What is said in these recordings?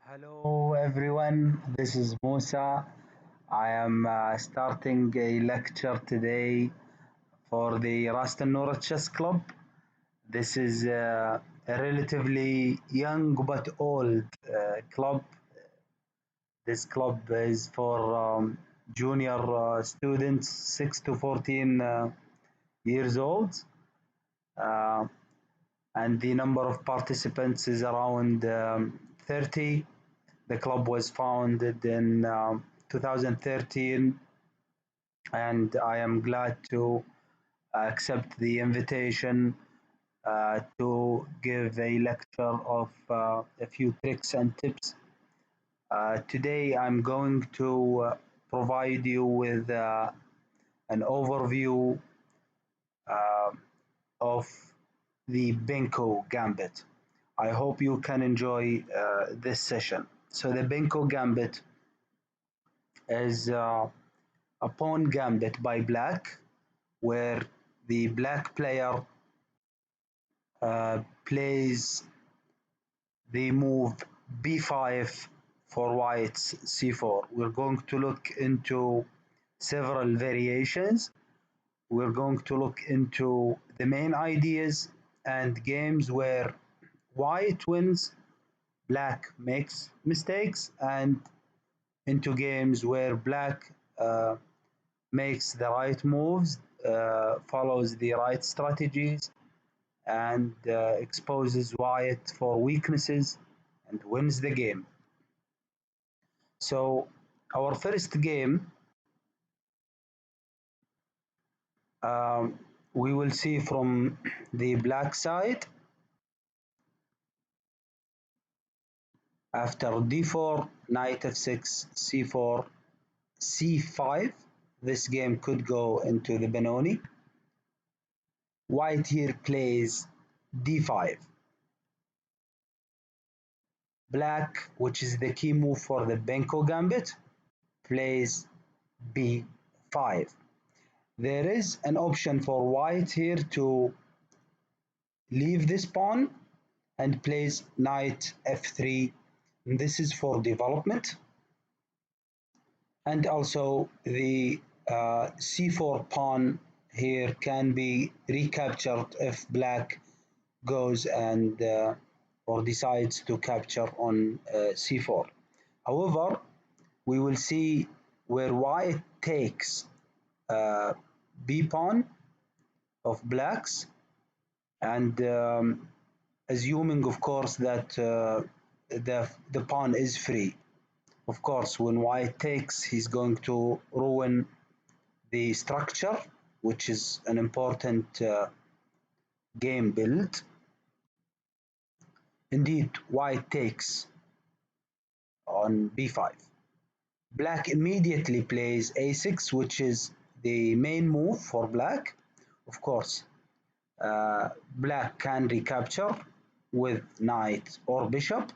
Hello everyone, this is Musa. I am starting a lecture today for the Ras Tanura Chess Club. This is a relatively young but old club. This club is for junior students 6 to 14 years old, uh, and the number of participants is around 30. The club was founded in 2013, and I am glad to accept the invitation to give a lecture of a few tricks and tips. Today, I'm going to provide you with an overview uh, of the Benko Gambit. I hope you can enjoy this session. So, the Benko Gambit is a pawn gambit by black, where the black player plays the move b5 for white's c4. We're going to look into several variations. We're going to look into the main ideas and games where white wins, black makes mistakes, and into games where black makes the right moves, follows the right strategies, and exposes white for weaknesses and wins the game. So, our first game, um, we will see from the black side. After d4, knight f6, c4, c5. This game could go into the Benoni. White here plays d5. Black, which is the key move for the Benko Gambit, plays b5. There is an option for white here to leave this pawn and plays knight f3. This is for development. And also the c4 pawn here can be recaptured if black goes and or decides to capture on c4. However, we will see where white takes uh, b pawn of blacks, and assuming of course that the pawn is free. Of course, when white takes, he's going to ruin the structure, which is an important game build. Indeed, white takes on b5. Black immediately plays a6, which is the main move for black. Of course, black can recapture with knight or bishop,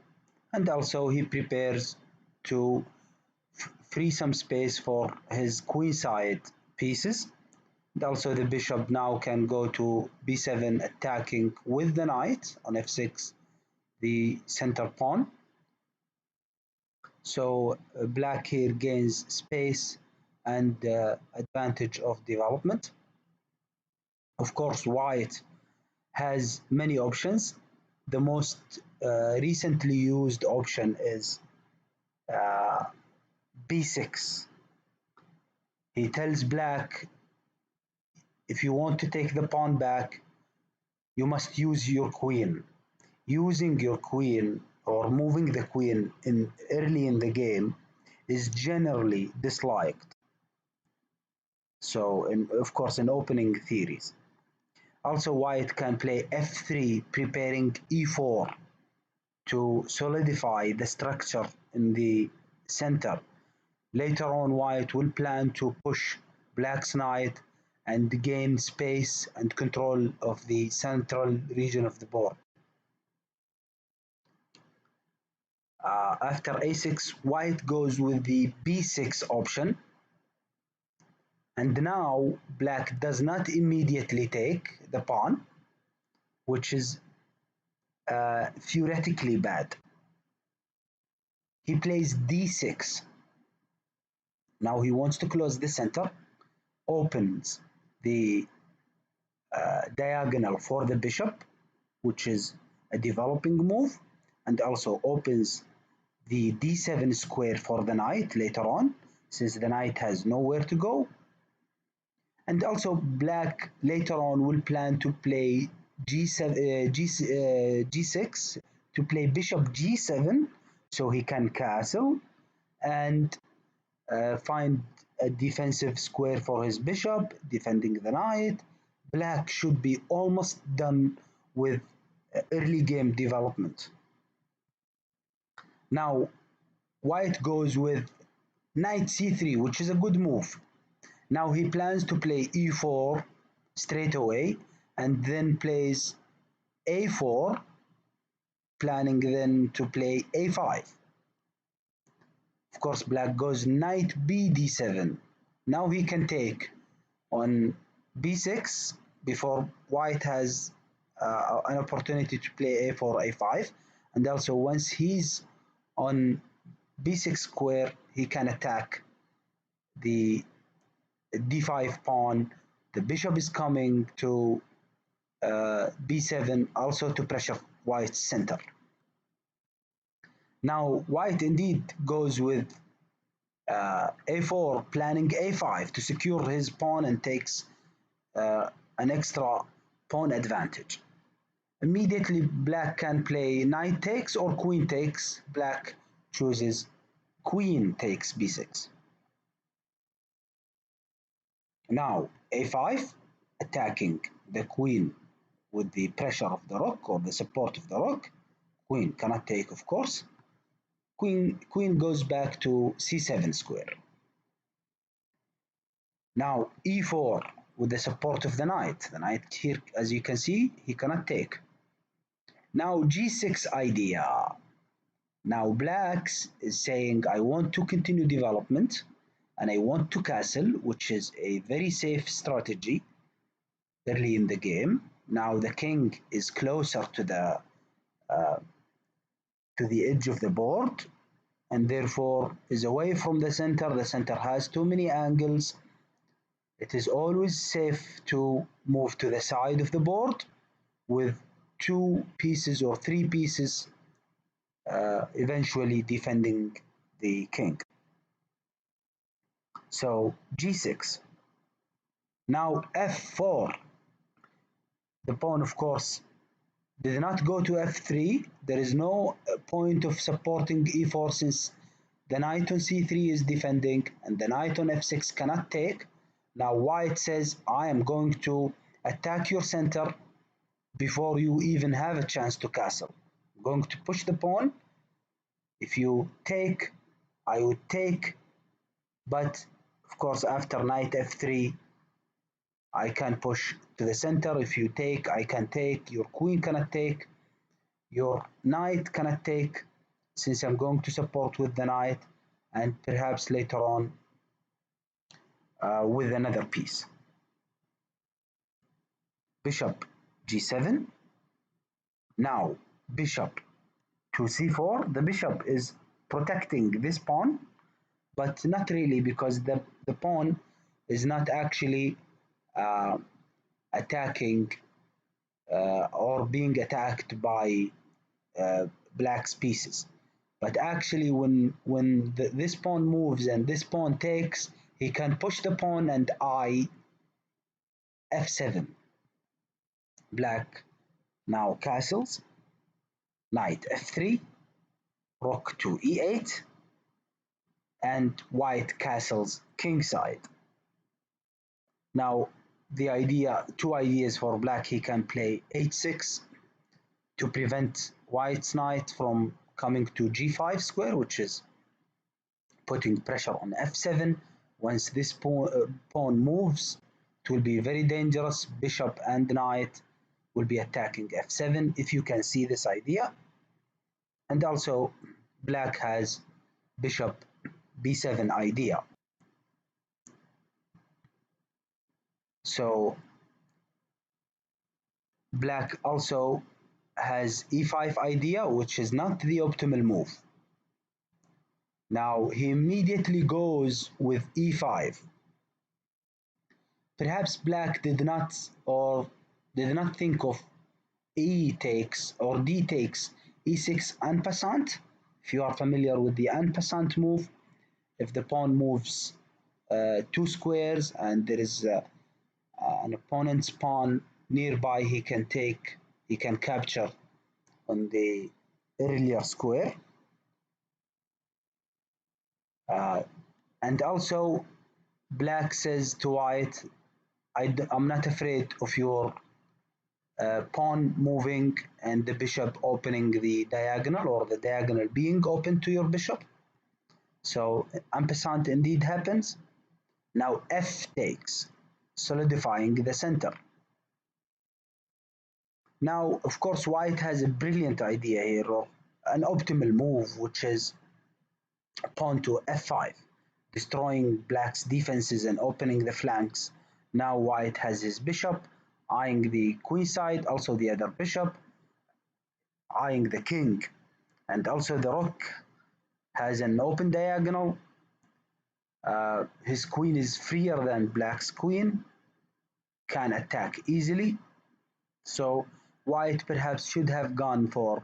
and also he prepares to free some space for his queenside pieces. And also the bishop now can go to b7, attacking with the knight on f6, the center pawn. So black here gains space and advantage of development. Of course, white has many options. The most recently used option is uh, b6. He tells black, if you want to take the pawn back, you must use your queen. Using your queen or moving the queen in early in the game is generally disliked. So, of course, in opening theories. Also, white can play f3, preparing e4 to solidify the structure in the center. Later on, white will plan to push black's knight and gain space and control of the central region of the board. After a6, white goes with the b6 option. And now black does not immediately take the pawn, which is theoretically bad. he plays d6. Now he wants to close the center, opens the diagonal for the bishop, which is a developing move, and also opens the d7 square for the knight later on, since the knight has nowhere to go. And also black later on will plan to play g6 to play bishop g7 so he can castle and find a defensive square for his bishop, defending the knight. Black should be almost done with early game development. Now, white goes with knight c3, which is a good move. Now he plans to play e4 straight away and then plays a4, planning then to play a5. Of course, black goes knight b d7. Now he can take on b6 before white has an opportunity to play a4, a5. And also once he's on b6 square, he can attack the d5 pawn. The bishop is coming to b7 also to pressure white's center. Now white indeed goes with a4, planning a5 to secure his pawn and takes an extra pawn advantage. Immediately black can play knight takes or queen takes. Black chooses queen takes b6. Now a5, attacking the queen with the pressure of the rook or the support of the rook. Queen cannot take, of course. Queen goes back to c7 square. Now e4 with the support of the knight. The knight here, as you can see, he cannot take. Now g6 idea. Now black is saying, I want to continue development and I want to castle, which is a very safe strategy early in the game. Now the king is closer to the edge of the board and therefore is away from the center. The center has too many angles. It is always safe to move to the side of the board with 2 pieces or 3 pieces eventually defending the king. So g6. Now f4. The pawn, of course, did not go to f3. There is no point of supporting e4 since the knight on c3 is defending and the knight on f6 cannot take. Now white says, I am going to attack your center before you even have a chance to castle. I'm going to push the pawn. If you take, I would take, but of course after knight f3, I can push to the center. If you take, I can take. Your queen cannot take. Your knight cannot take, since I'm going to support with the knight and perhaps later on with another piece. Bishop g7. Now bishop to c4. The bishop is protecting this pawn, but not really, because the pawn is not actually attacking or being attacked by black's pieces. But actually when this pawn moves and this pawn takes, he can push the pawn and f7. Black now castles, knight f3, rook to e8, and white castles kingside. Now the idea, 2 ideas for black. He can play h6 to prevent white's knight from coming to g5 square, which is putting pressure on f7. Once this pawn moves, it will be very dangerous. Bishop and knight will be attacking f7, if you can see this idea. And also black has bishop b7 idea. So black also has e5 idea, which is not the optimal move. Now he immediately goes with e5. Perhaps black did not think of e takes or d takes e6 en passant. If you are familiar with the en passant move, if the pawn moves two squares and there is an opponent's pawn nearby, he can capture on the earlier square. Uh, and also, black says to white, I'm not afraid of your pawn moving and the bishop opening the diagonal or the diagonal being open to your bishop. So en passant indeed happens. Now f takes, solidifying the center. Now, of course, white has a brilliant idea here, or an optimal move, which is pawn to f5, destroying black's defenses and opening the flanks. Now white has his bishop eyeing the queen side, also the other bishop eyeing the king, and also the rook has an open diagonal. His queen is freer than black's queen, can attack easily. So white perhaps should have gone for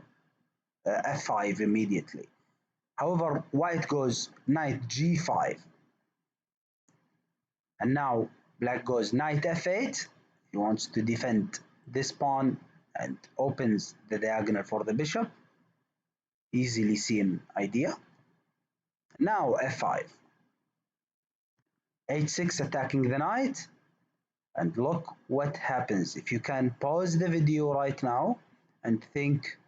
f5 immediately. However, white goes knight g5, and now black goes knight f8. He wants to defend this pawn and opens the diagonal for the bishop. Easily seen idea. Now f5. h6 attacking the knight. And look what happens. If you can pause the video right now and think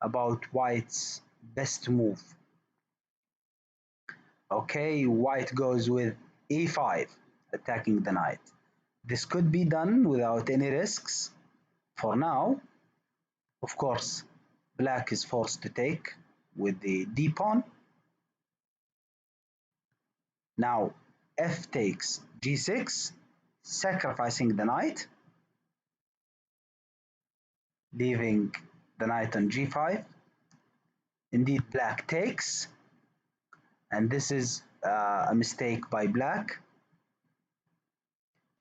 about white's best move. Okay, white goes with e5, attacking the knight. This could be done without any risks. For now, of course, black is forced to take with the d pawn. Now f takes g6, sacrificing the knight, leaving the knight on g5. Indeed, black takes, and this is a mistake by black.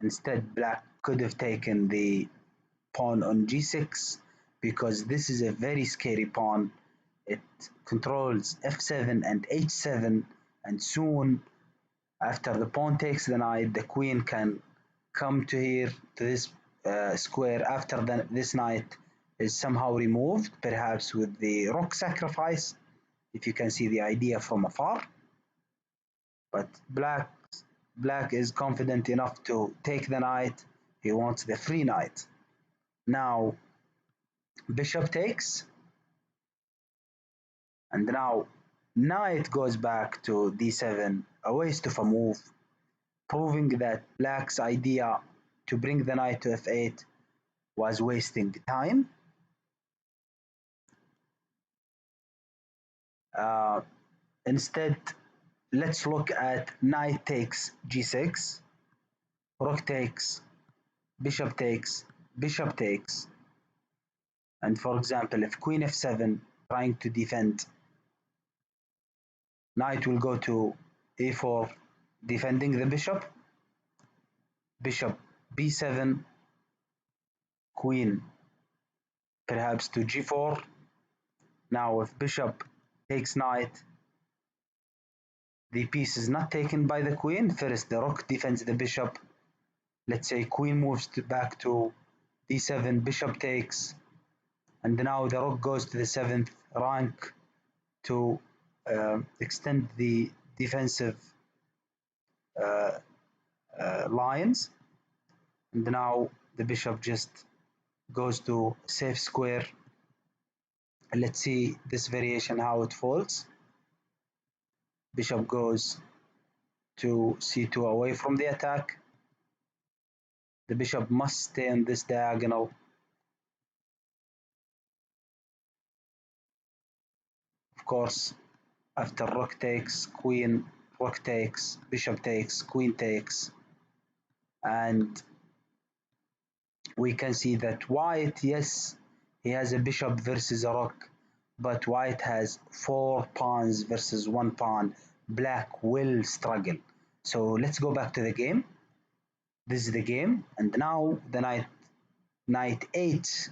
Instead, black could have taken the pawn on g6 because this is a very scary pawn. It controls f7 and h7, and soon after the pawn takes the knight, the queen can come to here to this square after this knight is somehow removed, perhaps with the rook sacrifice, if you can see the idea from afar. But black is confident enough to take the knight. He wants the free knight. Now bishop takes, and now knight goes back to d7, a waste of a move, proving that black's idea to bring the knight to f8 was wasting time. Instead, let's look at knight takes g6, rook takes, bishop takes, bishop takes. And for example, if queen f7 trying to defend, knight will go to a4 defending the bishop, bishop b7, queen perhaps to g4. Now if bishop takes knight, the piece is not taken by the queen. First the rook defends the bishop. Let's say queen moves back to d7, bishop takes, and now the rook goes to the 7th rank to extend the defensive uh, lines. And now the bishop just goes to safe square. Let's see this variation how it falls. Bishop goes to c2 away from the attack. The bishop must stay on this diagonal. Of course, after rook takes, queen, rook takes, bishop takes, queen takes, and we can see that white, yes, he has a bishop versus a rook, but white has 4 pawns versus 1 pawn. black will struggle. So let's go back to the game. This is the game, and now the knight 8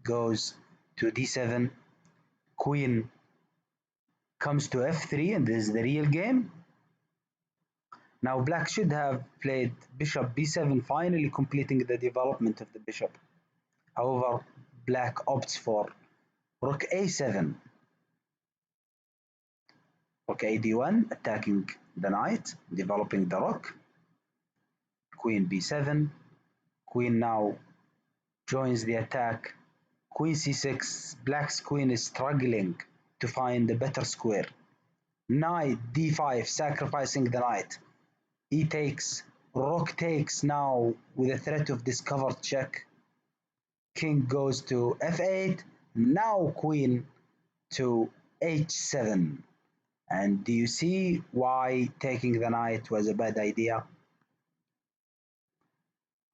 goes to d7, queen comes to f3, and this is the real game. Now black should have played bishop b7, finally completing the development of the bishop. However, black opts for rook a7, rook a d1, attacking the knight, developing the rook, queen b7, queen now joins the attack, queen c6, black's queen is struggling to find a better square. Knight d5, sacrificing the knight, e takes, rook takes now with a threat of discovered check, king goes to f8, now queen to h7. And do you see why taking the knight was a bad idea?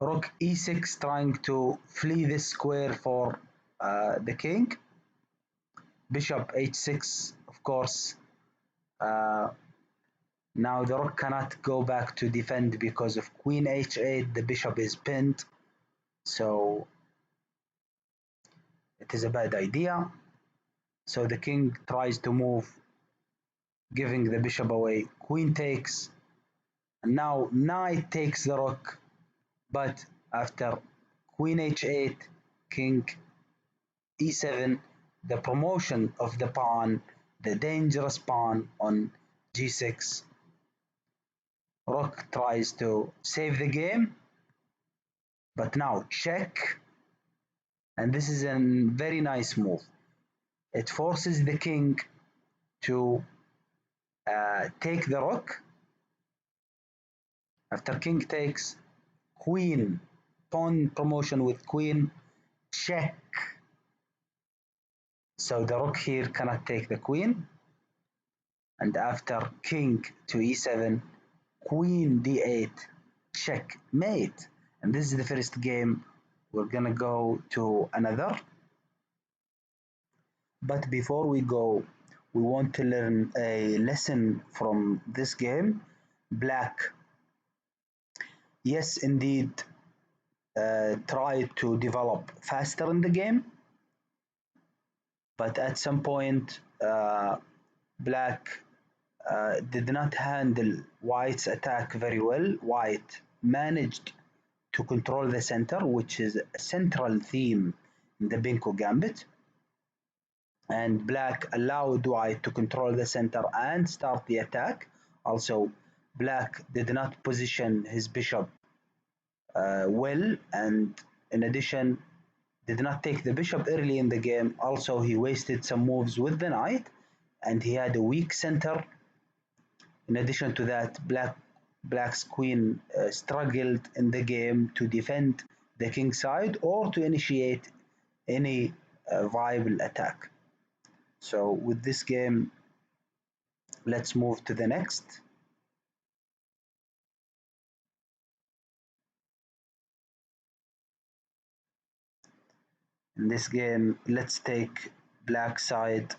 Rook e6, trying to flee this square for the king. Bishop h6, of course. Now the rook cannot go back to defend because of queen h8. The bishop is pinned. So it is a bad idea. So the king tries to move, giving the bishop away. Queen takes. And now knight takes the rook. But after queen h8, king e7, the promotion of the pawn, the dangerous pawn on g6, rook tries to save the game, but now check, and this is a very nice move. It forces the king to take the rook. After king takes, queen, pawn promotion with queen, check. So the rook here cannot take the queen. And after king to e7, queen d8, checkmate. And this is the first game. We're gonna go to another. But before we go, we want to learn a lesson from this game. Black, yes, indeed, tried to develop faster in the game, but at some point, black did not handle white's attack very well. White managed to control the center, which is a central theme in the Benko Gambit. And black allowed white to control the center and start the attack. Also, black did not position his bishop well, and in addition, did not take the bishop early in the game. Also, he wasted some moves with the knight, and he had a weak center. In addition to that, black's queen struggled in the game to defend the king side or to initiate any viable attack. So with this game, let's move to the next. In this game, let's take black side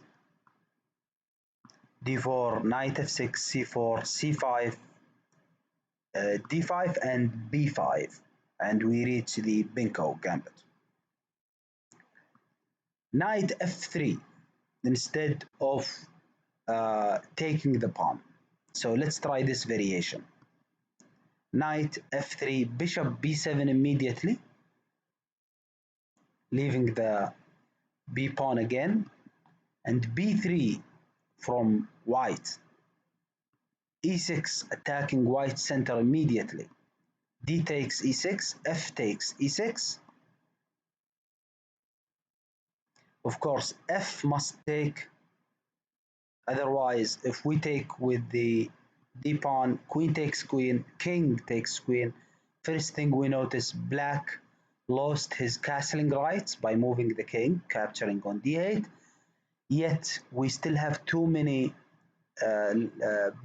d4, knight f6, c4, c5, d5, and b5, and we reach the Benko Gambit. Knight f3 instead of taking the pawn. So let's try this variation. Knight f3, bishop b7 immediately, leaving the b pawn again, and b3 from white, e6 attacking white center immediately, d takes e6, f takes e6. Of course, f must take, otherwise if we take with the d pawn, queen takes queen, king takes queen, first thing we notice, black lost his castling rights by moving the king, capturing on d8, yet we still have too many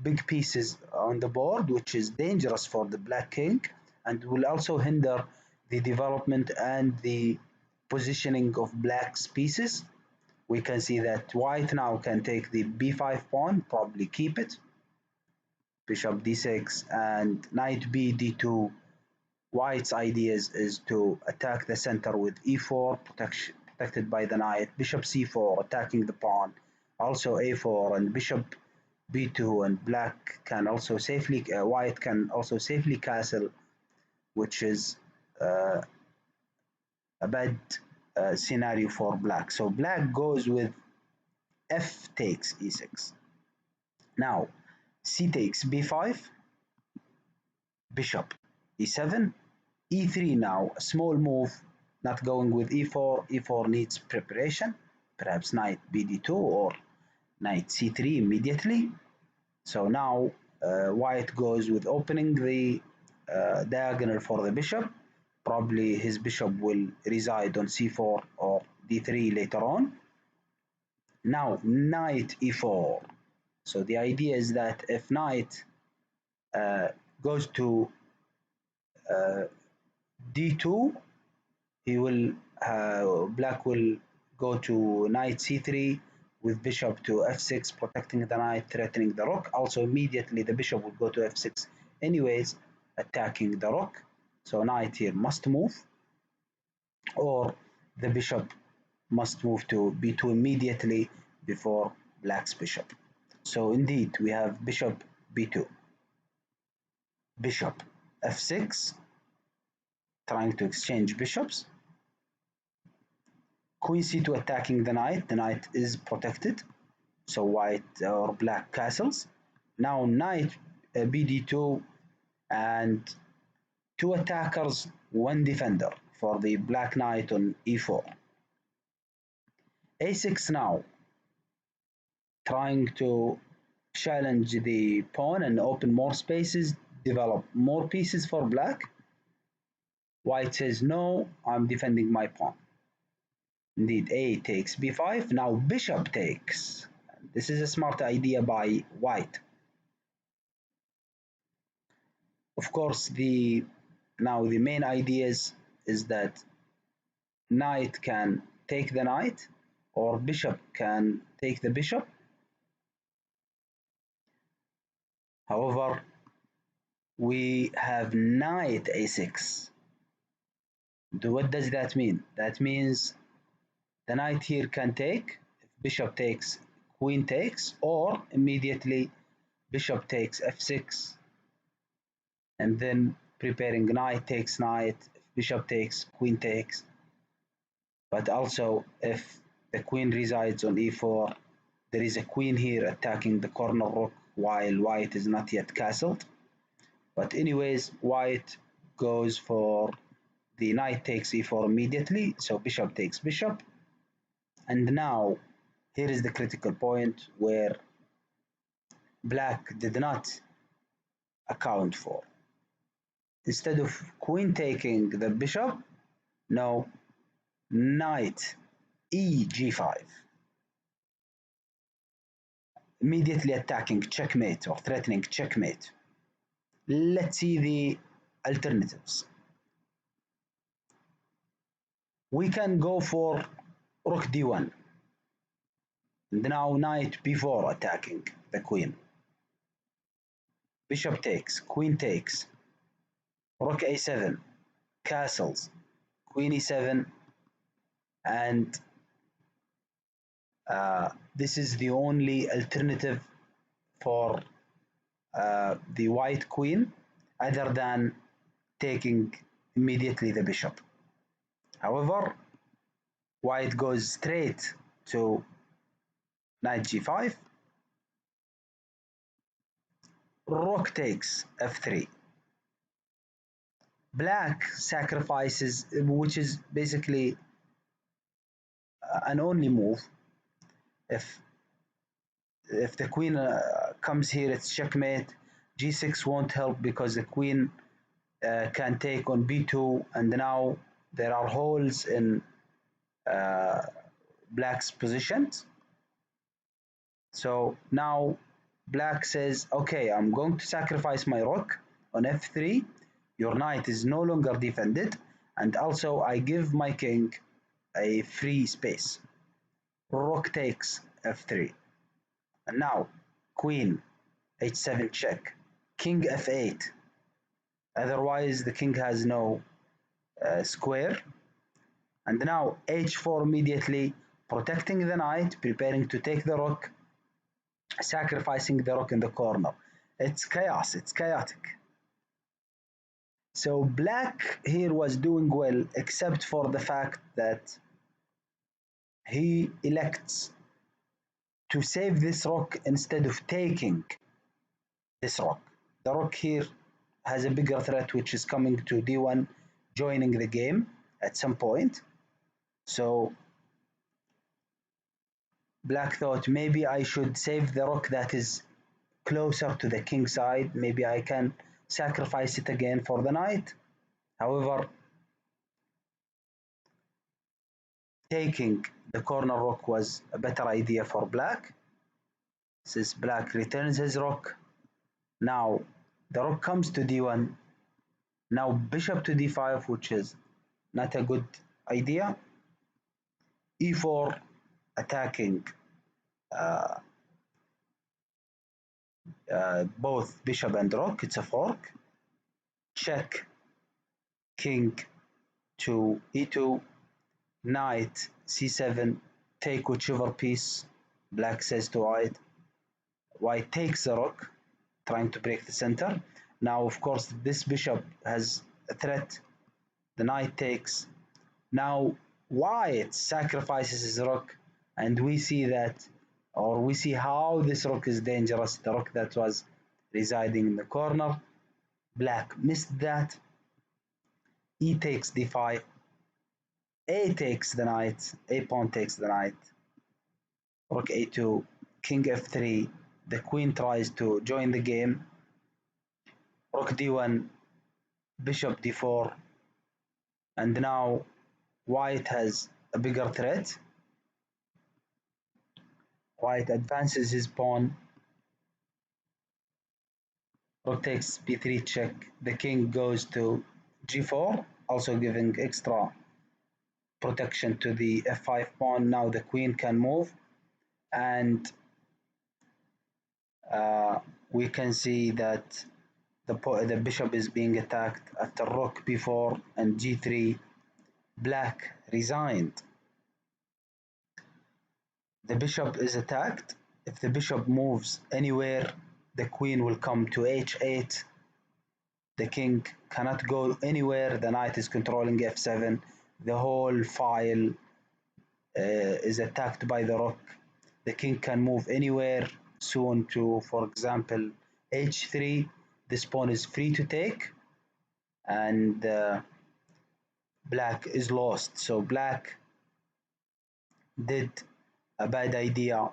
big pieces on the board, which is dangerous for the black king and will also hinder the development and the positioning of black's pieces. We can see that white now can take the b5 pawn, probably keep it. bishop d6, and knight b d2. White's ideas is to attack the center with e4, protected by the knight, bishop c4, attacking the pawn, also a4, and bishop b2, and black can also safely, white can also safely castle, which is uh, a bad scenario for black. So black goes with f takes e6. Now, c takes b5, bishop e7, e3 now, a small move, not going with e4. E4 needs preparation, perhaps knight bd2 or knight c3 immediately. So now white goes with opening the diagonal for the bishop. Probably his bishop will reside on c4 or d3 later on. Now knight e4. So the idea is that if knight uh, goes to uh, d2, he will black will go to knight c3 with bishop to f6, protecting the knight, threatening the rook. Also immediately the bishop will go to f6 anyways, attacking the rook. So knight here must move, or the bishop must move to b2 immediately before black's bishop. So indeed we have bishop b2, bishop f6, trying to exchange bishops, queen c2 attacking the knight is protected, so white or black castles. Now knight bd2, and two attackers, one defender for the black knight on e4. a6 now, trying to challenge the pawn and open more spaces, develop more pieces for black. White says, no, I'm defending my pawn. Indeed, a takes b5. Now bishop takes. This is a smart idea by white. Of course, now the main ideas is that knight can take the knight, or bishop can take the bishop. However, we have knight a6. What does that mean? That means the knight here can take, if bishop takes, queen takes, or immediately bishop takes f6, and then preparing knight takes knight, if bishop takes, queen takes. But also if the queen resides on e4, there is a queen here attacking the corner rook while white is not yet castled. But anyways, white goes for the knight takes e4 immediately, so bishop takes bishop. And now here is the critical point where black did not account for. Instead of queen taking the bishop, no, knight eg5, immediately attacking checkmate or threatening checkmate. Let's see the alternatives. We can go for rook d1, and now knight b4 attacking the queen. Bishop takes, queen takes, rook a7, castles, queen e7, and this is the only alternative for the white queen other than taking immediately the bishop. However, white goes straight to knight g5, rook takes f3. Black sacrifices, which is basically an only move. If the queen comes here, it's checkmate. g6 won't help because the queen can take on b2, and now there are holes in uh, black's positions. So now black says, okay, I'm going to sacrifice my rook on f3. Your knight is no longer defended, and also I give my king a free space. Rook takes f3. And now queen h7 check. king f8. Otherwise, the king has no square. And now h4 immediately, protecting the knight, preparing to take the rook, sacrificing the rook in the corner. It's chaos, it's chaotic. So black here was doing well, except for the fact that he elects to save this rook instead of taking this rook. The rook here has a bigger threat, which is coming to d1, joining the game at some point. So black thought maybe I should save the rook that is closer to the king side. Maybe I can sacrifice it again for the knight. However, taking the corner rook was a better idea for black. Since black returns his rook, now the rook comes to d1. Now bishop to d5, which is not a good idea. e4, attacking uh, both bishop and rook. It's a fork. Check, king to e2, knight c7, take whichever piece black says to white. White takes the rook, trying to break the center. Now, of course, this bishop has a threat. The knight takes. Now, white sacrifices his rook, and we see that, or we see how this rook is dangerous, the rook that was residing in the corner. Black missed that. E takes d5. A takes the knight. A pawn takes the knight. Rook a2. King f3. The queen tries to join the game. Rook d1. Bishop d4. And now white has a bigger threat. White advances his pawn. Rook takes b3 check. The king goes to g4, also giving extra protection to the f5 pawn. Now the queen can move, and we can see that the bishop is being attacked after rook b4 and g3. Black resigned. The bishop is attacked. If the bishop moves anywhere, the queen will come to h8. The king cannot go anywhere. The knight is controlling f7. The whole file is attacked by the rook. The king can move anywhere soon to, for example, h3. This pawn is free to take, and black is lost. So black did a bad idea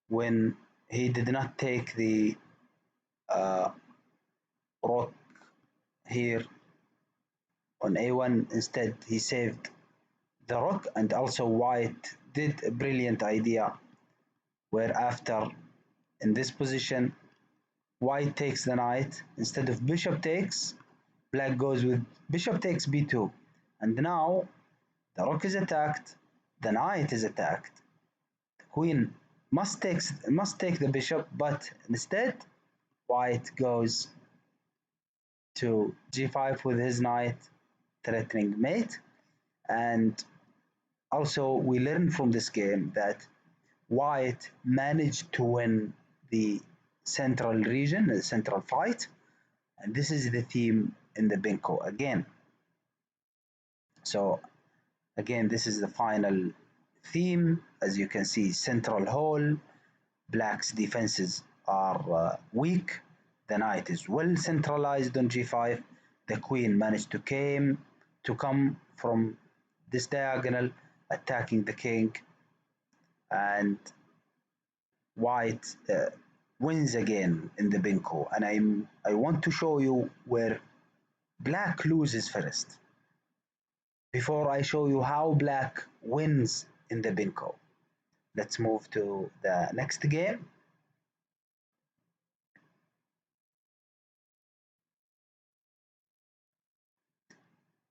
when he did not take the uh, rook here on a1. Instead, he saved the rook, and also white did a brilliant idea where after in this position white takes the knight. Instead of bishop takes, black goes with bishop takes b2, and now the rook is attacked, the knight is attacked. The queen must take the bishop, but instead white goes to g5 with his knight, threatening mate. And also we learn from this game that white managed to win the central region, the central fight, and this is the theme in the Benko again. So again, this is the final theme. As you can see, central hall, black's defenses are weak. The knight is well centralized on g5. The queen managed to come from this diagonal, attacking the king, and white wins again in the Benko. And I want to show you where black loses first before I show you how black wins in the Benko. Let's move to the next game.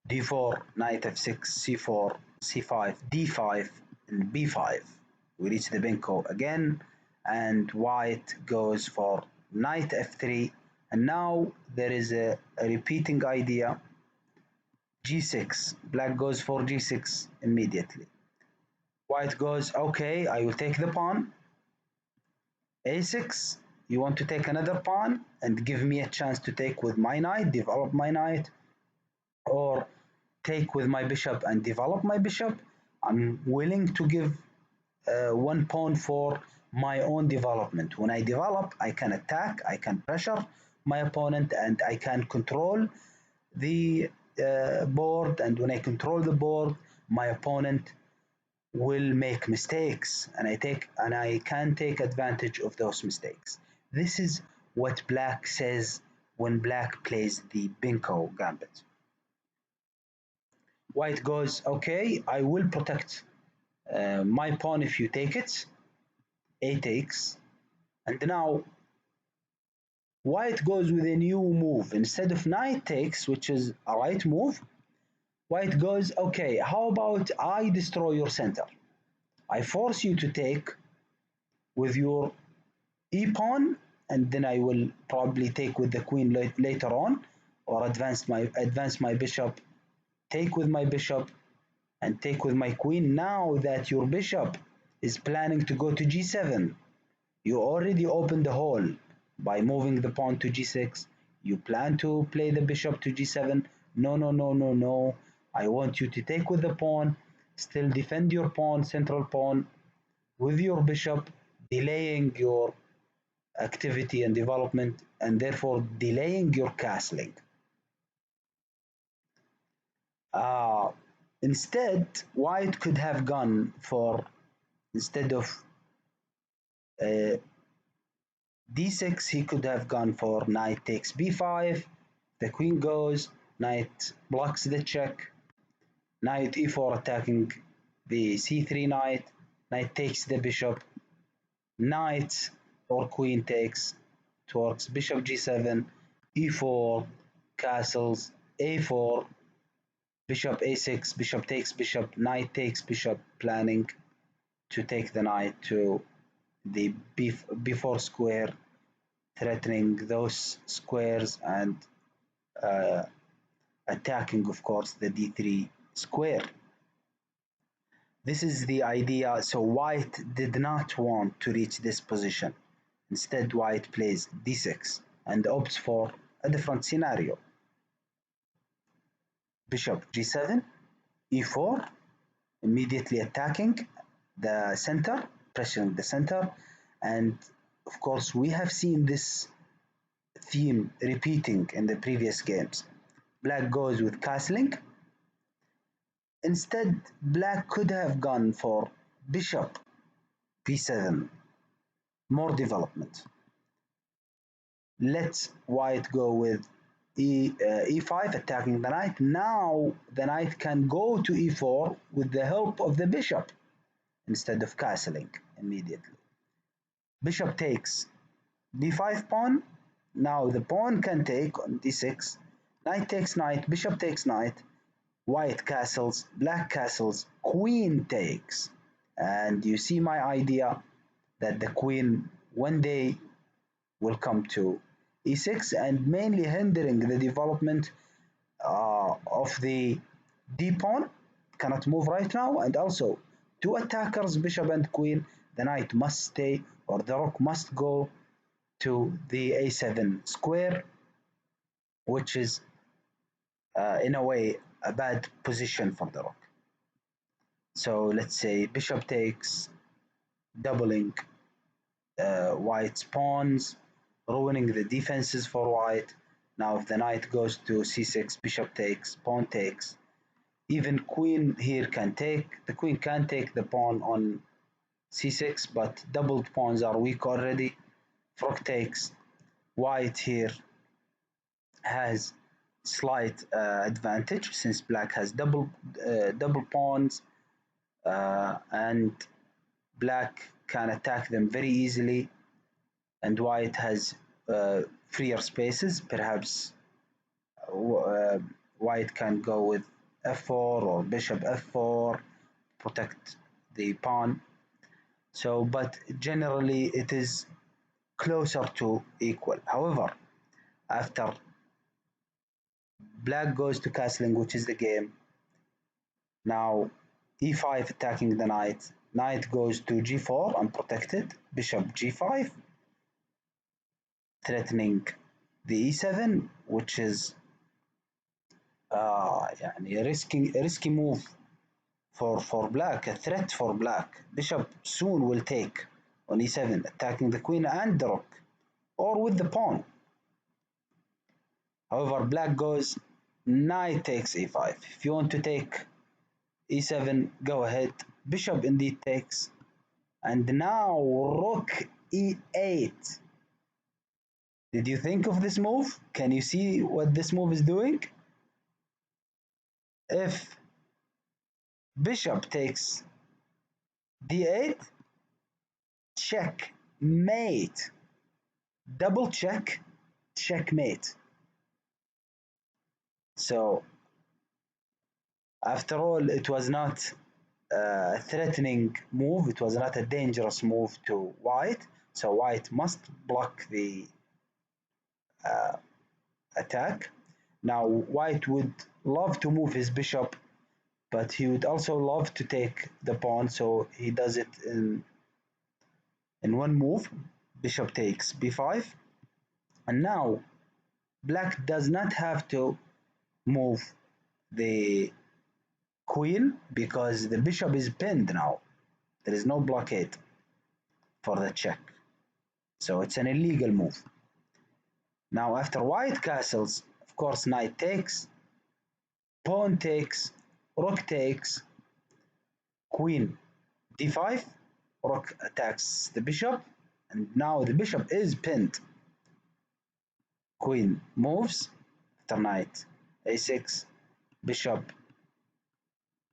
d4, knight f6, c4, c5, d5, and b5. We reach the Benko again, and white goes for knight f3, And now there is a repeating idea. G6, black goes for G6 immediately. White goes, okay, I will take the pawn. A6, you want to take another pawn and give me a chance to take with my knight, develop my knight, or take with my bishop and develop my bishop. I'm willing to give one pawn for my own development. When I develop, I can attack, I can pressure my opponent, and I can control the board. And when I control the board, my opponent will make mistakes, and I can take advantage of those mistakes. This is what black says when black plays the Benko Gambit. White goes, okay, I will protect my pawn if you take it. A takes, and now white goes with a new move. Instead of knight takes, which is a right move, white goes, okay, how about I destroy your center? I force you to take with your e-pawn, and then I will probably take with the queen later on, or advance my bishop, take with my bishop, and take with my queen. Now that your bishop is planning to go to g7, you already opened the hole by moving the pawn to g6. You plan to play the bishop to g7. No, no, no, no, no. I want you to take with the pawn, still defend your pawn, central pawn, with your bishop, delaying your activity and development, and therefore delaying your castling. Uh, Instead, white could have gone for, instead of uh, d6, he could have gone for knight takes b5. The queen goes, knight blocks the check, knight e4 attacking the c3 knight, knight takes the bishop, knight or queen takes, works bishop g7, e4, castles, a4, bishop a6, bishop takes bishop, knight takes bishop, planning to take the knight to the b4 square, threatening those squares and uh, attacking, of course, the d3 square. This is the idea. So white did not want to reach this position. Instead, white plays d6 and opts for a different scenario. Bishop g7, e4, immediately attacking the center, pressuring the center. And of course, we have seen this theme repeating in the previous games. Black goes with castling. Instead, black could have gone for bishop b7, more development. Let white go with e5, attacking the knight. Now the knight can go to e4 with the help of the bishop instead of castling immediately. Bishop takes d5 pawn. Now the pawn can take on d6. Knight takes knight, bishop takes knight, white castles, black castles, queen takes. And you see my idea that the queen one day will come to e6 and mainly hindering the development of the d pawn, cannot move right now, and also two attackers, bishop and queen, the knight must stay or the rook must go to the a7 square, which is in a way a bad position for the rook. So let's say bishop takes, doubling white's pawns, ruining the defenses for white. Now if the knight goes to c6, bishop takes, pawn takes. Even queen here can take. The queen can take the pawn on c6, but doubled pawns are weak already. Rook takes. White here has slight advantage since black has double pawns, and black can attack them very easily, and white has freer spaces. Perhaps uh, white can go with f4 or bishop f4, protect the pawn. So, but generally it is closer to equal. However, After black goes to castling, which is the game. Now e5 attacking the knight. Knight goes to g4 unprotected. Bishop g5 threatening the e7, which is يعني a risky move for black, a threat for black. Bishop soon will take on e7, attacking the queen and the rook, or with the pawn. However, black goes knight takes e5. If you want to take e7, go ahead. Bishop indeed takes. And now rook e8. Did you think of this move? Can you see what this move is doing? If bishop takes d8, checkmate. Double check, checkmate. So after all, it was not a threatening move. It was not a dangerous move to white. So white must block the attack. Now white would love to move his bishop, but he would also love to take the pawn. So he does it in one move. Bishop takes b5. And now black does not have to move the queen because the bishop is pinned now. There is no blockade for the check. So it's an illegal move. Now after white castles, of course, knight takes, pawn takes, rook takes, queen d5, rook attacks the bishop, and now the bishop is pinned. Queen moves after knight a6, bishop,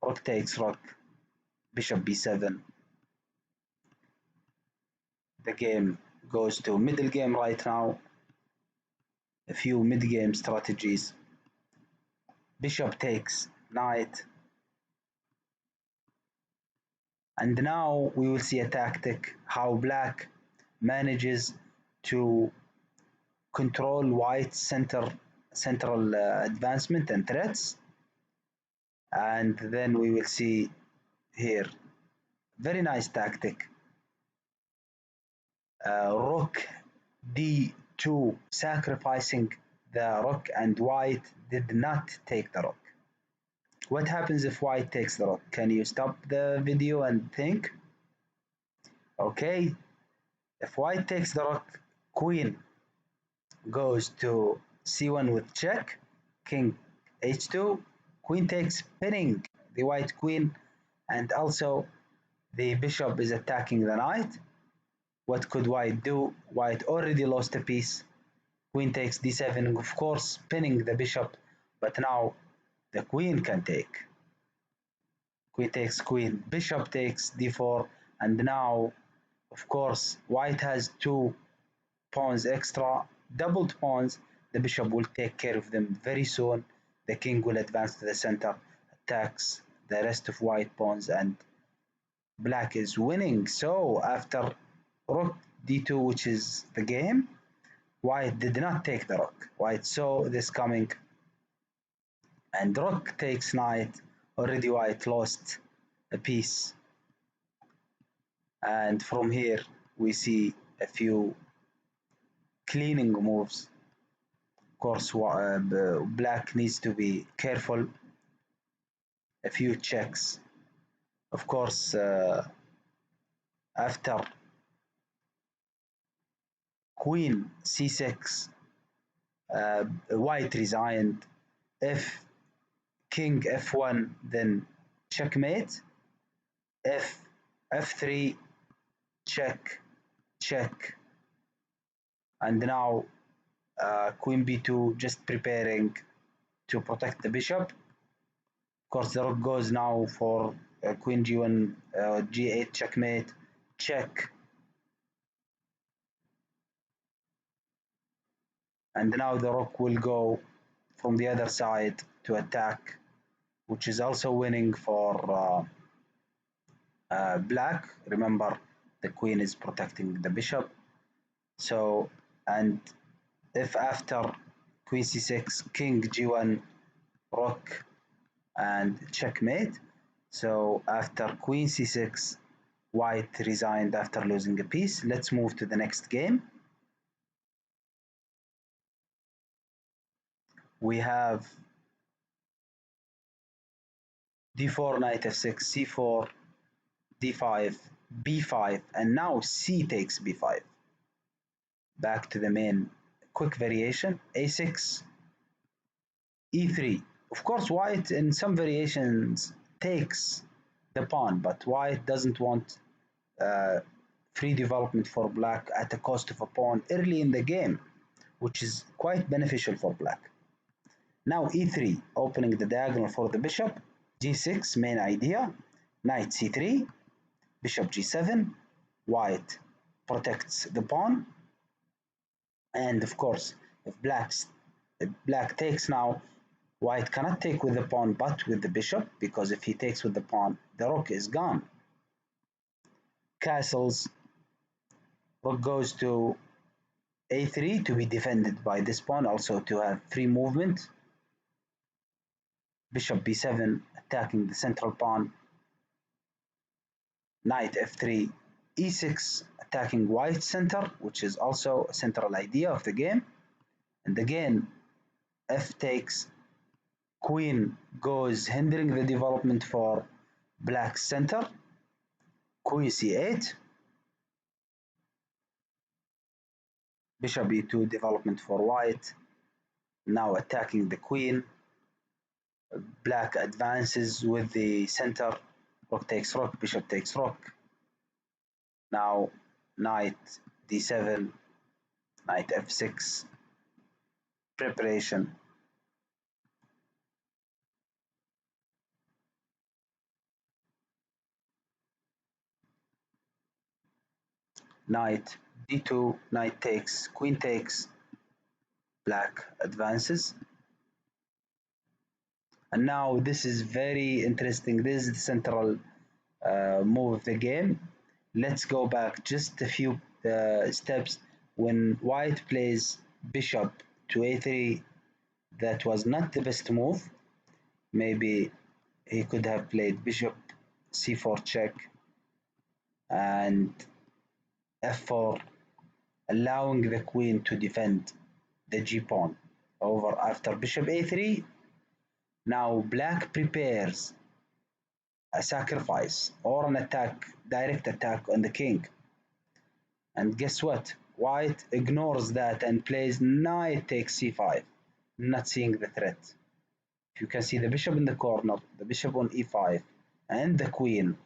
rook takes rook, bishop b7. The game goes to middle game right now. A few mid-game strategies. Bishop takes knight. And now we will see a tactic how black manages to control white's central advancement and threats. And then we will see here very nice tactic. Rook d2, sacrificing the rook, and white did not take the rook. What happens if white takes the rook? Can you stop the video and think? Okay, if white takes the rook, queen goes to c1 with check, king h2, queen takes, pinning the white queen, and also the bishop is attacking the knight. What could white do? White already lost a piece. Queen takes d7, of course, pinning the bishop, but now the queen can take. Queen takes queen, bishop takes d4, and now, of course, white has two pawns extra, doubled pawns. The bishop will take care of them very soon. The king will advance to the center, attacks the rest of white pawns, and black is winning. So after rook d2, which is the game, white did not take the rook. White saw this coming, and rook takes knight. Already white lost a piece. And from here we see a few cleaning moves. Of course, black needs to be careful. A few checks. Of course, after queen c6, white resigned. If king f1, then checkmate. If f3, check, check. And now queen b2, just preparing to protect the bishop. Of course, the rook goes now for queen g1, g8, checkmate, check. And now the rook will go from the other side to attack, which is also winning for black. Remember, the queen is protecting the bishop. So, and if after queen c6, king g1, rook, and checkmate. So after queen c6, white resigned after losing a piece. Let's move to the next game. We have d4, knight f6, c4, d5, b5, and now c takes b5. Back to the main quick variation, a6, e3. Of course, white in some variations takes the pawn, but white doesn't want uh, free development for black at the cost of a pawn early in the game, which is quite beneficial for black. Now e3, opening the diagonal for the bishop, g6, main idea, knight c3, bishop g7, white protects the pawn, and of course, if black takes now, white cannot take with the pawn but with the bishop, because if he takes with the pawn, the rook is gone. Castles, rook goes to a3 to be defended by this pawn, also to have free movement. Bishop b7 attacking the central pawn. Knight f3, e6 attacking white center, which is also a central idea of the game. And again, f takes, queen goes hindering the development for black center. Queen c8, bishop e2 development for white, now attacking the queen. Black advances with the center, rook takes rook, bishop takes rook. Now knight d7, knight f6, preparation. Knight d2, knight takes, queen takes, black advances. And now this is very interesting. This is the central move of the game. Let's go back just a few steps. When white plays bishop to a3, that was not the best move. Maybe he could have played bishop c4 check and f4, allowing the queen to defend the g pawn. Over after bishop a3, now black prepares a sacrifice or an attack, direct attack on the king. And guess what? White ignores that and plays knight takes c5, not seeing the threat. If you can see the bishop in the corner, the bishop on e5, and the queen,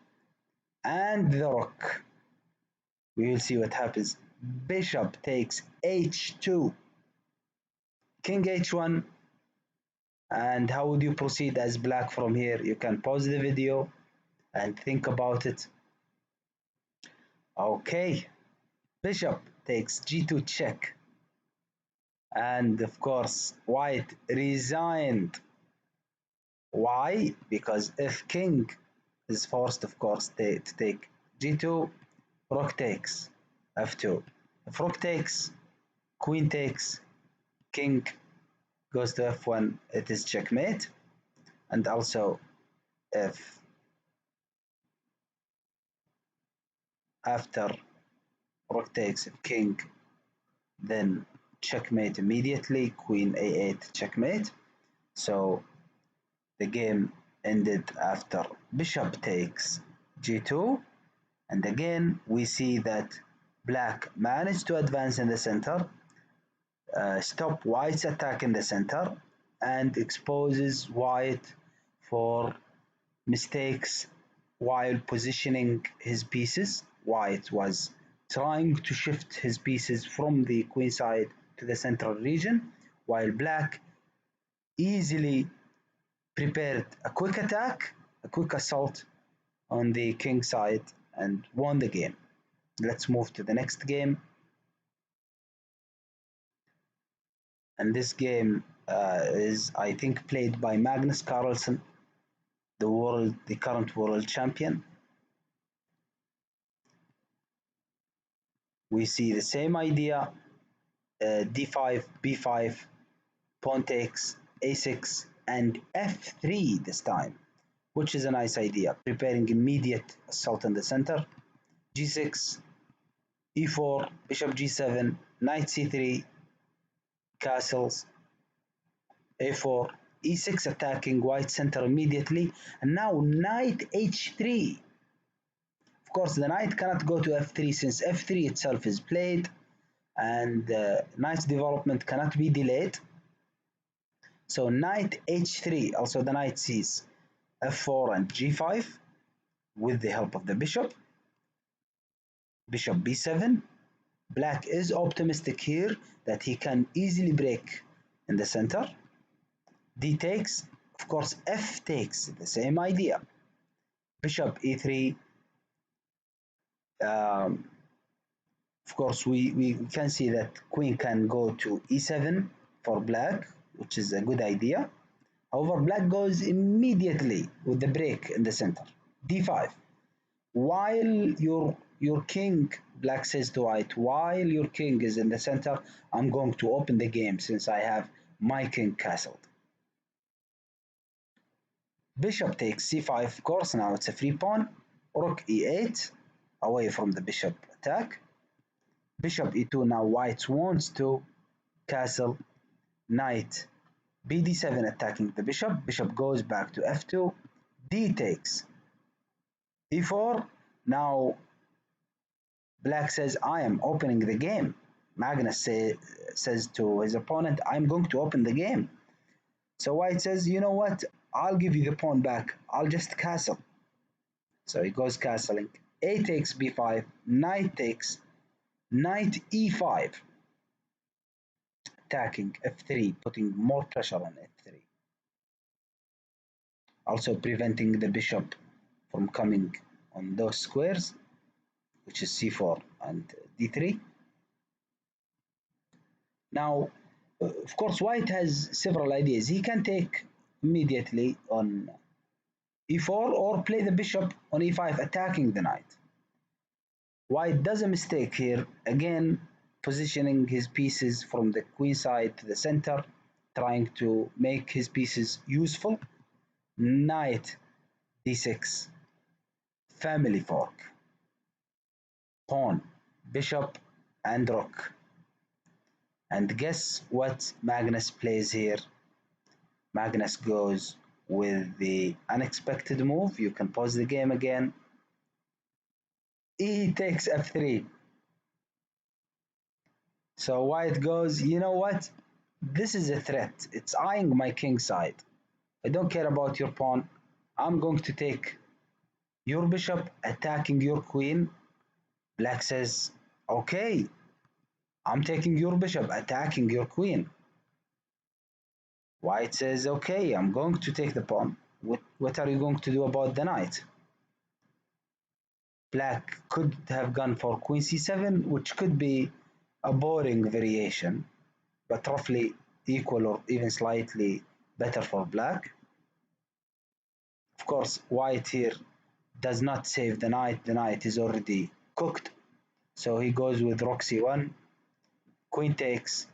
and the rook, we will see what happens. Bishop takes h2, king h1, and how would you proceed as black from here? You can pause the video and think about it. Okay, bishop takes g2 check, and of course white resigned. Why? Because if king is forced, of course, to take g2, rook takes f2. If rook takes, queen takes, king goes to f1, it is checkmate. And also if after rook takes, if king, then checkmate immediately, queen a8 checkmate. So the game ended after bishop takes g2, and again we see that black managed to advance in the center, stop white's attack in the center, and exposes white for mistakes while positioning his pieces. White was trying to shift his pieces from the queen side to the central region, while black easily prepared a quick attack, a quick assault on the king side, and won the game. Let's move to the next game. And this game is, I think, played by Magnus Carlsen, the current world champion. We see the same idea, d5, b5, pawn takes a6 and f3 this time, which is a nice idea, preparing immediate assault in the center. g6, e4, bishop g7, knight c3, castles, a4, e6 attacking white center immediately, and now knight h3. Of course, the knight cannot go to f3 since f3 itself is played, and knight's development cannot be delayed. So knight h3, also the knight sees f4 and g5 with the help of the bishop. Bishop b7. Black is optimistic here that he can easily break in the center. D takes, of course f takes, the same idea. Bishop e3. Of course, we can see that queen can go to e7 for black, which is a good idea. However, black goes immediately with the break in the center. d5. While your king, black says to white, while your king is in the center, I'm going to open the game since I have my king castled. Bishop takes c5, of course, now it's a free pawn. Rook e8, away from the bishop attack. Bishop e2, now white wants to castle. Knight bd7 attacking the bishop. Bishop goes back to f2. D takes e4. Now black says, I am opening the game. Magnus says to his opponent, I'm going to open the game. So white says, you know what? I'll give you the pawn back. I'll just castle. So he goes castling. A takes b5. Knight takes. Knight e5. Attacking f3, putting more pressure on f3. Also preventing the bishop from coming on those squares, which is c4 and d3. Now, of course, white has several ideas. He can take immediately on e4 or play the bishop on e5, attacking the knight. White does a mistake here, again positioning his pieces from the queen side to the center, trying to make his pieces useful. Knight d6, family fork, pawn, bishop, and rook. And guess what Magnus plays here? Magnus goes with the unexpected move. You can pause the game again. E takes f3. So white goes, you know what? This is a threat. It's eyeing my king side. I don't care about your pawn. I'm going to take your bishop, attacking your queen. Black says, okay, I'm taking your bishop, attacking your queen. White says, okay, I'm going to take the pawn. What are you going to do about the knight? Black could have gone for queen c7, which could be a boring variation, but roughly equal or even slightly better for black. Of course, white here does not save the knight. The knight is already cooked. So he goes with rook c1, queen takes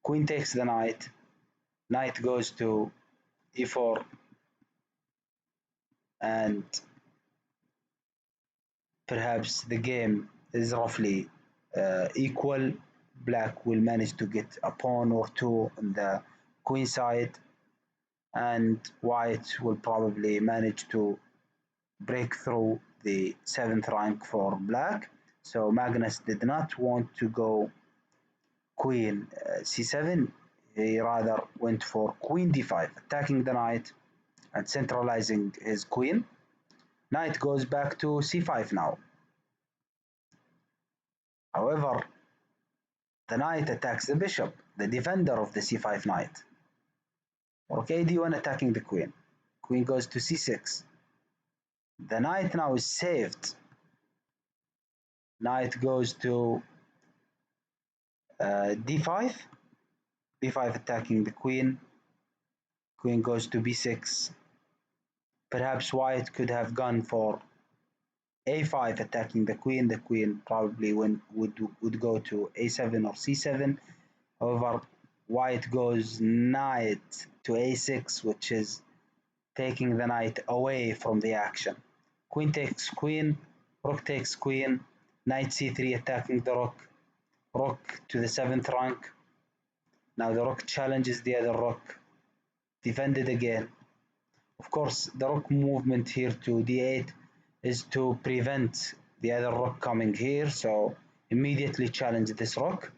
the knight, knight goes to e4, and perhaps the game is roughly equal. Black will manage to get a pawn or two on the queen side, and white will probably manage to break through the 7th rank for black. So Magnus did not want to go queen c7. He rather went for queen d5, attacking the knight and centralizing his queen. Knight goes back to c5 now. However, the knight attacks the bishop, the defender of the c5 knight. Rook d1 attacking the queen. Queen goes to c6. The knight now is saved. Knight goes to d5. b5 attacking the queen. Queen goes to b6. Perhaps white could have gone for a5 attacking the queen. The queen probably would go to a7 or c7. However, white goes knight to a6, which is taking the knight away from the action. Queen takes queen, rook takes queen, knight c3 attacking the rook to the 7th rank. Now the rook challenges the other rook, defended again. Of course, the rook movement here to d8 is to prevent the other rook coming here, so immediately challenge this rook.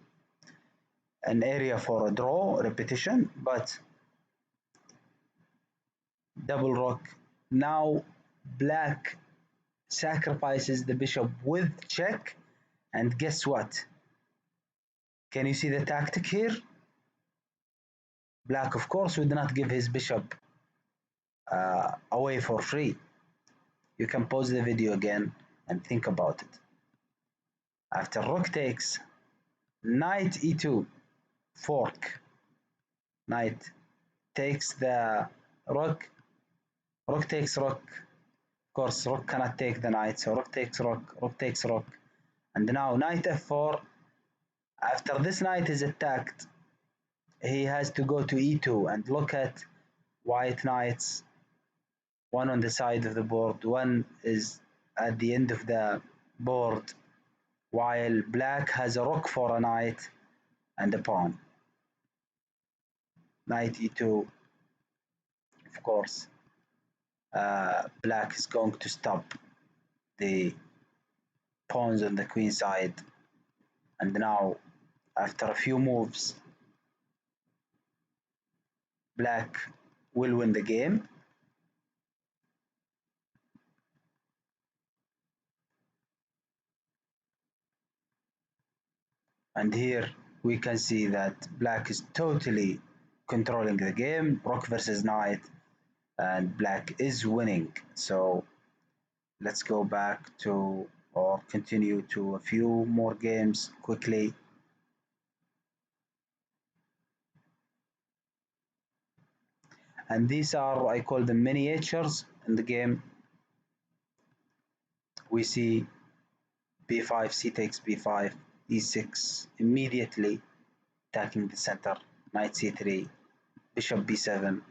An area for a draw, repetition, but double rook. Now black sacrifices the bishop with check, and guess what? Can you see the tactic here? Black, of course, would not give his bishop away for free. You can pause the video again and think about it. After rook takes, knight e2, fork. Knight takes the rook, rook takes rook. Of course, rook cannot take the knight, so rook takes rook. And now knight f4. After this knight is attacked, he has to go to e2, and look at white knights, one on the side of the board, one is at the end of the board, while black has a rook for a knight and a pawn. Knight e2, of course, black is going to stop the pawns on the queen side, and now after a few moves, black will win the game. And here we can see that black is totally controlling the game, rook versus knight, and black is winning. So let's go back to or continue to a few more games quickly. And these are, I call them miniatures in the game. We see b5, c takes b5, e6, immediately attacking the center, knight c3, bishop b7.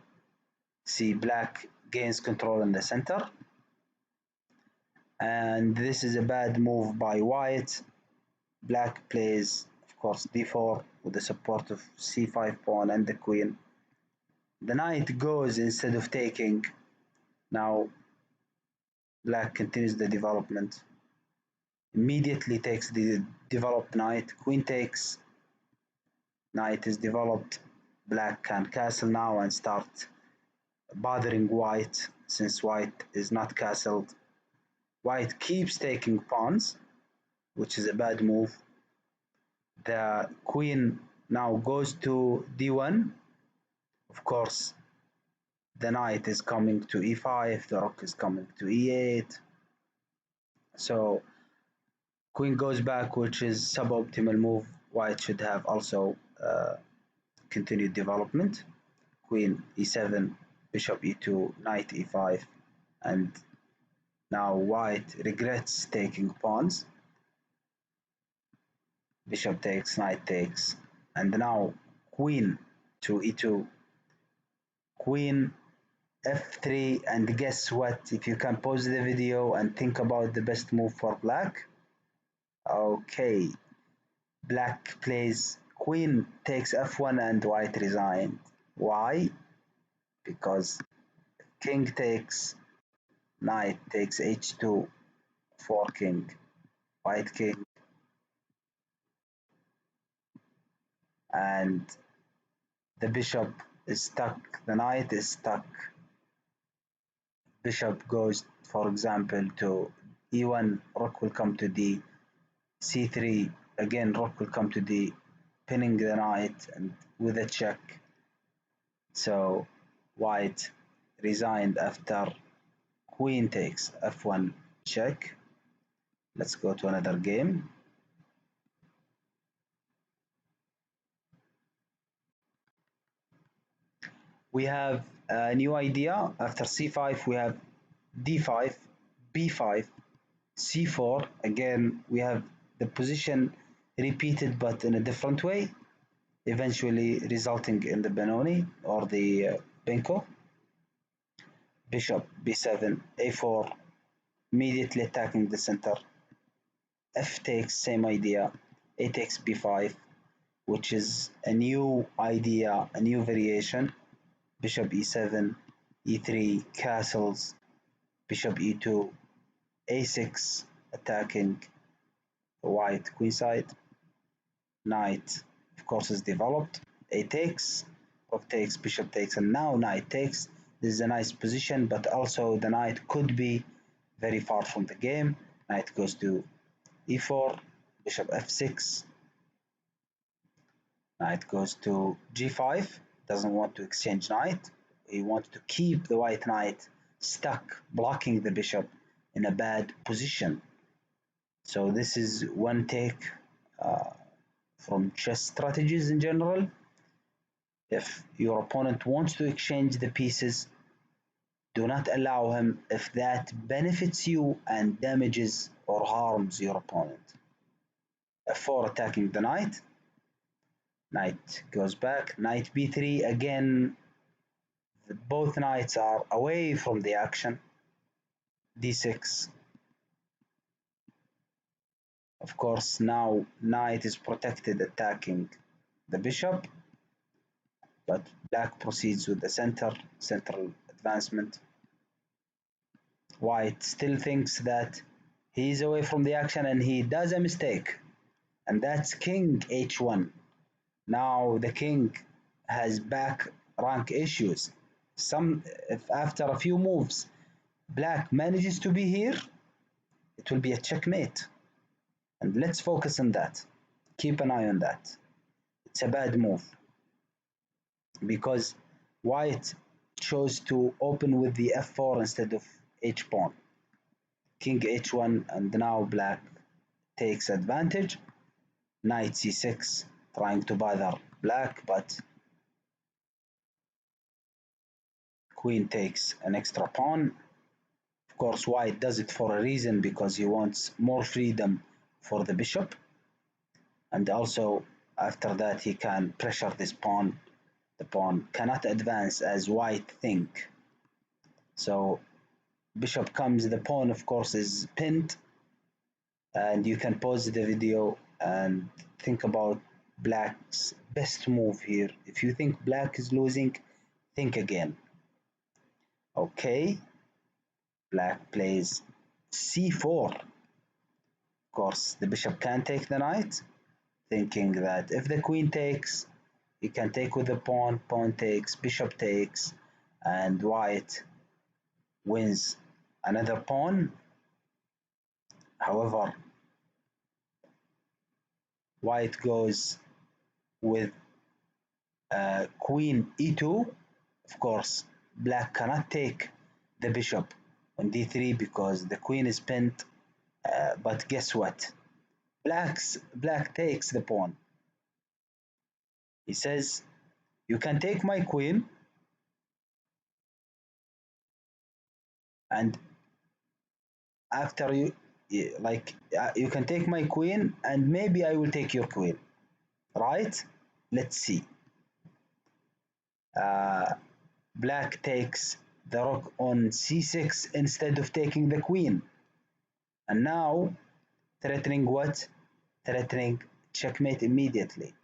See, black gains control in the center, and this is a bad move by white. Black plays, of course, d4 with the support of c5 pawn and the queen. The knight goes instead of taking. Now black continues the development, immediately takes the developed knight, queen takes, knight is developed. Black can castle now and start bothering white, since white is not castled. White keeps taking pawns, which is a bad move. The queen now goes to d1. Of course, the knight is coming to e5, the rook is coming to e8. So queen goes back, which is suboptimal move. White should have also continued development. Queen e7, bishop e2, knight e5, and now white regrets taking pawns. Bishop takes, knight takes, and now queen to e2, queen f3, and guess what? If you can pause the video and think about the best move for black. Okay, black plays queen takes f1 and white resigned. Why? Because king takes, knight takes h2, forking, white king, and the bishop is stuck, the knight is stuck. Bishop goes, for example, to e1, rook will come to d, c3, again rook will come to d, pinning the knight and with a check. So white resigned after queen takes f1 check. Let's go to another game. We have a new idea. After c5 we have d5, b5, c4. Again we have the position repeated but in a different way. eventually resulting in the Benoni or the Benko. Bishop b7, a4, immediately attacking the center. F takes, same idea. A takes b5, which is a new idea, a new variation. Bishop e7, e3, castles, bishop e2, a6, attacking white queenside. Knight, of course, is developed. A takes, rook takes, bishop takes, and now knight takes. This is a nice position, but also the knight could be very far from the game. Knight goes to e4, bishop f6, knight goes to g5, doesn't want to exchange knight. He wants to keep the white knight stuck, blocking the bishop in a bad position. So this is one take from chess strategies in general. If your opponent wants to exchange the pieces, do not allow him if that benefits you and damages or harms your opponent. f4 attacking the knight. Knight goes back. Knight b3 again. Both knights are away from the action. d6. Of course, now knight is protected attacking the bishop, but black proceeds with the central advancement. White still thinks that he is away from the action and he does a mistake, and that's king h1. Now the king has back rank issues. If after a few moves black manages to be here, it will be a checkmate. And let's focus on that. Keep an eye on that. It's a bad move because white chose to open with the f4 instead of h pawn. King h1, and now black takes advantage. Knight c6, trying to bother black, but queen takes an extra pawn. Of course, white does it for a reason, because he wants more freedom for the bishop, and also after that he can pressure this pawn. The pawn cannot advance as white think. So bishop comes, the pawn of course is pinned, and you can pause the video and think about black's best move here. If you think black is losing, think again. Okay, black plays c4. Of course, the bishop can take the knight, thinking that if the queen takes, he can take with the pawn, pawn takes, bishop takes, and white wins another pawn. However, white goes with queen e2. Of course, black cannot take the bishop on d3 because the queen is pinned. But guess what? Black takes the pawn. He says, you can take my queen, and after you can take my queen, and maybe I will take your queen, right? Let's see. Black takes the rook on c6 instead of taking the queen, and now threatening what? Threatening checkmate immediately.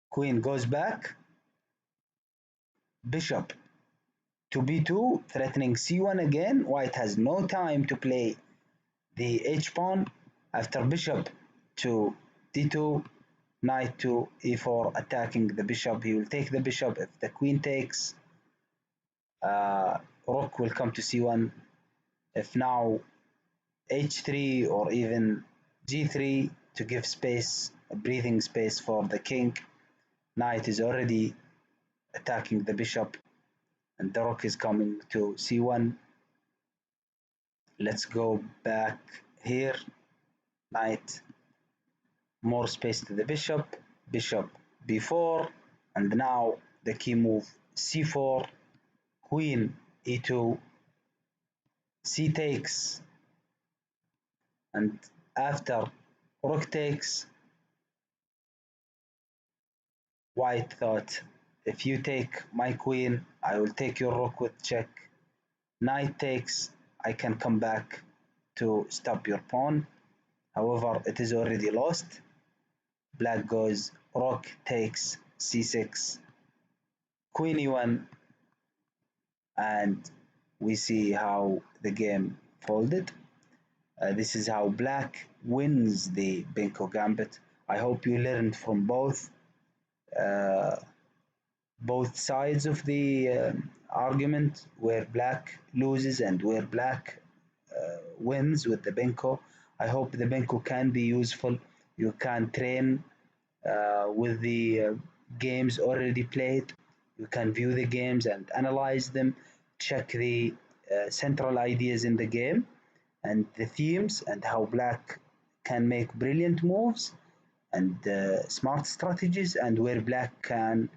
Queen goes back, bishop to b2, threatening c1 again. White has no time to play the h-pawn. After bishop to d2, knight to e4, attacking the bishop. He will take the bishop. If the queen takes, rook will come to c1. If now h3 or even g3 to give space, a breathing space for the king, knight is already attacking the bishop, and the rook is coming to c1. Let's go back here. Knight, more space to the bishop, bishop b4, and now the key move c4, queen e2, c takes, and After rook takes, white thought, if you take my queen, I will take your rook with check. Knight takes, I can come back to stop your pawn. However, it is already lost. Black goes rook takes c6, queen e1, and we see how the game folded. This is how black wins the Benko Gambit. I hope you learned from uh, both sides of the argument, where black loses and where black wins with the Benko. I hope the Benko can be useful. You can train with the games already played. You can view the games and analyze them, check the central ideas in the game and the themes, and how black can make brilliant moves and smart strategies, and where black can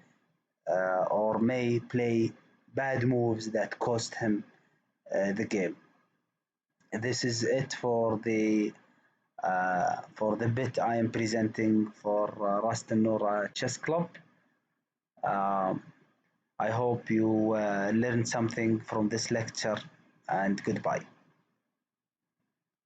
or may play bad moves that cost him the game. This is it for the bit I am presenting for Ras Tanura Chess Club. Um, I hope you learned something from this lecture, and goodbye.